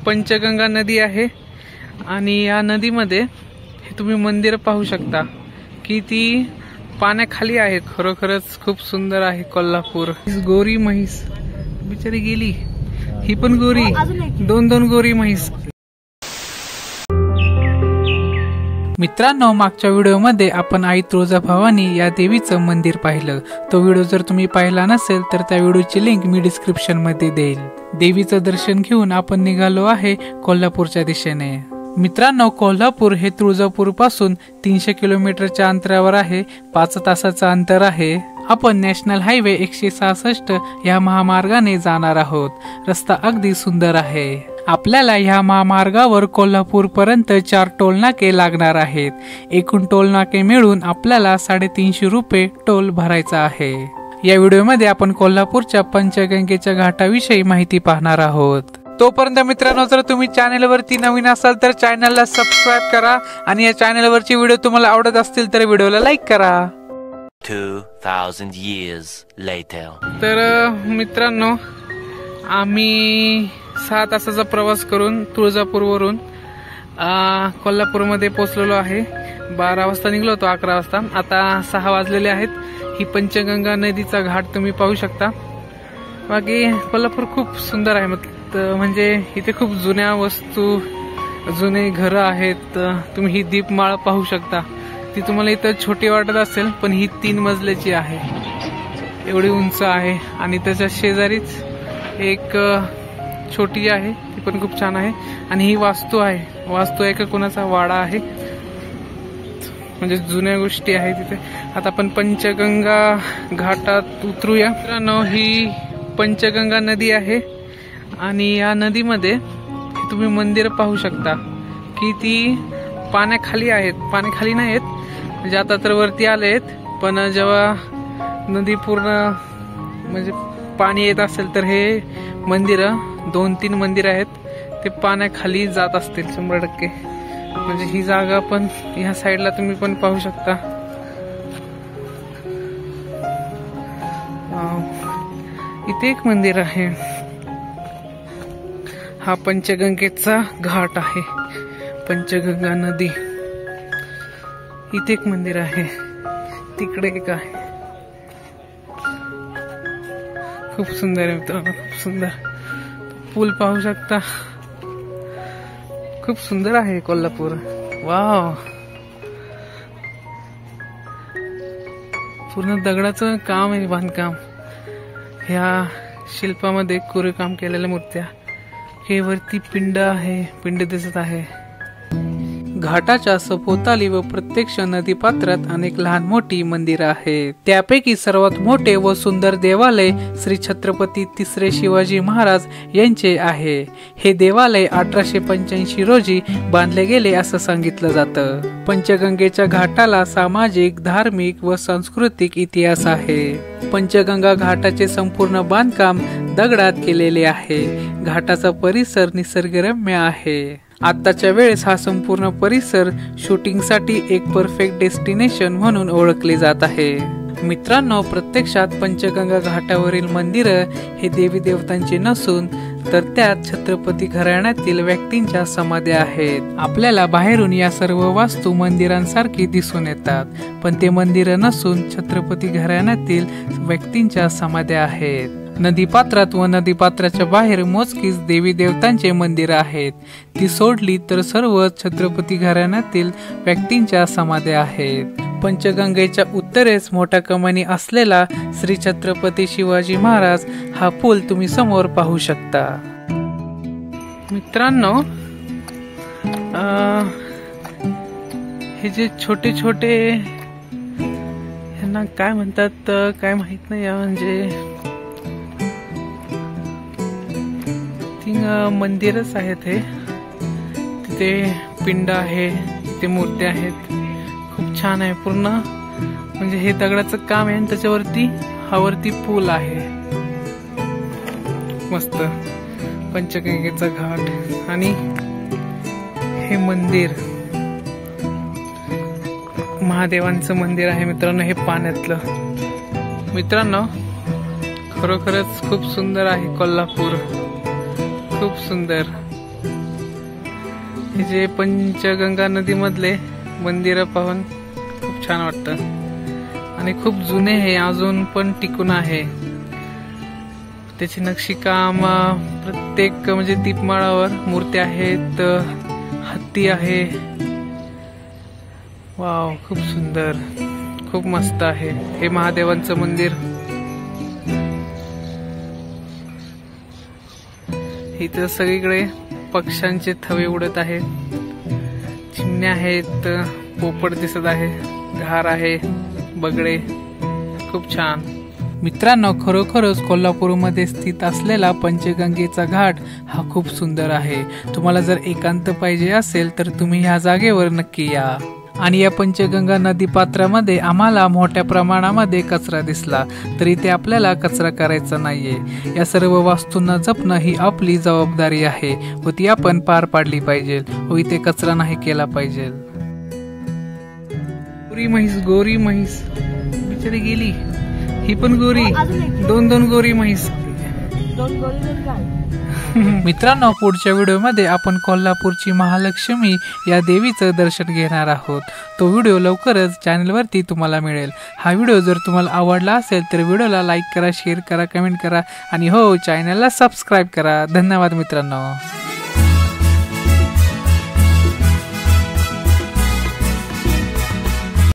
पंचगंगा नदी आहे आणि या नदीमध्ये हे तुम्ही मंदिर पाहू शकता की ती पाण्याखाली आहे। खरोखरच खूप सुंदर आहे कोल्हापूर। गोरी म्हैस बिचारी गेली, ही पण गोरी, दोन गोरी म्हैस। मित्रांनो, मागच्या व्हिडिओमध्ये आपण आई तुळजाभवानी या देवीचं मंदिर पाहिलं। तो व्हिडिओ जर तुम्ही पाहिला नसेल तर त्या व्हिडिओची लिंक मी डिस्क्रिप्शन मध्ये देईल। देवीचं दर्शन घेऊन आपण निघालो आहे कोल्हापूरच्या दिशेने। मित्रांनो, कोल्हापूर हे तुळजापूर पासून 300 किलोमीटरच्या अंतरावर आहे। 5 तासाचं अंतर आहे। आपण नॅशनल हायवे 166 या महामार्गाने जाणार आहोत। रस्ता अगदी सुंदर आहे। आपल्याला ह्या महामार्गावर कोल्हापूर पर्यंत 4 टोल नाके लागणार आहेत। एकूण टोल नाके मिळून आपल्याला 350 रुपये टोल भरायचा आहे। या व्हिडिओमध्ये आपण कोल्हापूरच्या पंचगंगेच्या घाटाविषयी माहिती पाहणार आहोत। तोपर्यंत मित्रांनो, जर तुम्ही चॅनलवरती नवीन असाल तर चॅनलला सबस्क्राइब करा आणि या चॅनलवरचे व्हिडिओ तुम्हाला आवडत असतील तर व्हिडिओला लाईक करा। 2000 years later. तर मित्रांनो, आम्ही 6 तासाचा प्रवास करून तुळजापूरवरून कोल्हापूरमध्ये पोहोचलेलो आहे। 12 वाजता निघलो होतो, 11 वाजता। आता 6 वाजलेले आहेत। ही पंचगंगा नदीचा घाट तुम्ही पाहू शकता। बाकी कोल्हापूर खूप सुंदर आहे। म्हणजे इथे खूप जुन्या वस्तू, जुने घरं आहेत। तुम्ही ही दीपमाळ पाहू शकता। ती तुम्हाला इथं छोटी वाटत असेल पण ही 3 मजल्याची आहे, एवढी उंच आहे। आणि त्याच्या शेजारीच एक छोटी आहे, ती पण खूप छान आहे। आणि ही वास्तू आहे, वास्तू आहे का कोणाचा वाडा आहे, म्हणजे जुन्या गोष्टी आहेत तिथे। आता आपण पंचगंगा घाटात उतरूया। मित्रांनो, ही पंचगंगा नदी आहे आणि या नदीमध्ये तुम्ही मंदिर पाहू शकता की ती पाण्याखाली आहेत। पाण्याखाली नाहीत, म्हणजे आता तर वरती आलेत, पण जेव्हा नदी पूर्ण म्हणजे पाणी येत असेल तर हे मंदिर 2-3 मंदिर आहेत ते पाण्याखाली जात असतील 100%। म्हणजे ही जागा पण ह्या साईडला तुम्ही पण पाहू शकता। इथे एक मंदिर आहे। हा पंचगंगेचा घाट आहे, पंचगंगा नदी। इथे एक मंदिर आहे, तिकडे एक आहे। खूप सुंदर आहे मित्रांनो, खूप सुंदर। पूल पाहू शकता, खूप सुंदर आहे कोल्हापूर। वाव, पूर्ण दगडाचं काम आहे, बांधकाम। ह्या शिल्पामध्ये कोरीवकाम केलेल्या मूर्त्या। हे वरती पिंड आहे, पिंड दिसत आहे। घाटाच्या सभोवताली व प्रत्यक्ष नदी पात्रात अनेक लहान मोठी मंदिरं आहेत। त्यापैकी सर्वात मोठे व सुंदर देवालय श्री छत्रपती 3रे शिवाजी महाराज यांचे आहे। हे देवालय 1885 रोजी बांधले गेले असं सांगितलं जातं। पंचगंगेच्या घाटाला सामाजिक, धार्मिक व सांस्कृतिक इतिहास आहे। पंचगंगा घाटाचे संपूर्ण बांधकाम दगडात केलेले आहे। घाटाचा परिसर निसर्गरम्य आहे। आताच्या वेळेस हा संपूर्ण परिसर शूटिंगसाठी एक परफेक्ट डेस्टिनेशन म्हणून ओळखले जात आहे। मित्रांनो, प्रत्यक्षात पंचगंगा घाटावरील मंदिरं हे देवी देवतांचे नसून तर त्यात छत्रपती घराण्यातील व्यक्तींच्या समाध्या आहेत। आपल्याला बाहेरून या सर्व वास्तू मंदिरांसारखी दिसून येतात, पण ते मंदिरं नसून छत्रपती घराण्यातील व्यक्तींच्या समाध्या आहेत। नदीपात्रात व नदीपात्राच्या बाहेर मोजकीच देवी देवतांचे मंदिर आहेत। ती सोडली तर सर्व छत्रपती घराण्यातील व्यक्तींच्या समाध्या आहेत। पंचगंगेच्या उत्तरेस मोठ्या कमानी असलेला श्री छत्रपती शिवाजी महाराज हा पूल तुम्ही समोर पाहू शकता। मित्रांनो, हे जे छोटे छोटे ह्यांना काय म्हणतात काय माहित नाही, म्हणजे मंदिरच आहेत हे। तिथे पिंड आहे, तिथे मूर्त्या आहेत। खूप छान आहे पूर्ण, म्हणजे हे दगडाचं काम आहे आणि त्याच्यावरती वरती पूल आहे। मस्त पंचगंगेचा घाट आणि हे मंदिर महादेवांचं मंदिर आहे मित्रांनो, हे पाण्यातलं। मित्रांनो, खरोखरच खूप सुंदर आहे कोल्हापूर, खूप सुंदर। हे जे पंचगंगा नदीमधले मंदिर पाहून खूप छान वाटतं आणि खूप जुने हे अजून पण टिकून आहे. त्याची नक्षीकाम प्रत्येक म्हणजे दीपमाळावर मूर्ती आहेत, हत्ती आहे. वाव, खूप सुंदर, खूप मस्त आहे. हे महादेवांचं मंदिर. इथं सगळीकडे पक्ष्यांचे थवे उडत आहेत, चिमण्या आहेत, पोपट दिसत आहे, घार आहे, बगळे. खूप छान. मित्रांनो, खरोखरच कोल्हापूरमध्ये स्थित असलेला पंचगंगेचा घाट हा खूप सुंदर आहे. तुम्हाला जर एकांत पाहिजे असेल तर तुम्ही ह्या जागेवर नक्की या. आणि या पंचगंगा नदी पात्रामध्ये आम्हाला मोठ्या प्रमाणामध्ये कचरा दिसला, तर इथे आपल्याला कचरा करायचा नाहीये. या सर्व वास्तूंना जपणं ही आपली जबाबदारी आहे व ती आपण पार पाडली पाहिजे व इथे कचरा नाही केला पाहिजे. गोरी म्हैस बिचारी गेली. ही पण गोरी, दोन गोरी म्हैस. मित्रांनो, पुढच्या व्हिडिओमध्ये आपण कोल्हापूरची महालक्ष्मी या देवीचं दर्शन घेणार आहोत. तो व्हिडिओ लवकरच चॅनलवरती तुम्हाला मिळेल. हा व्हिडिओ जर तुम्हाला आवडला असेल तर व्हिडिओला लाईक करा, शेअर करा, कमेंट करा आणि हो, चॅनलला सबस्क्राईब करा. धन्यवाद मित्रांनो.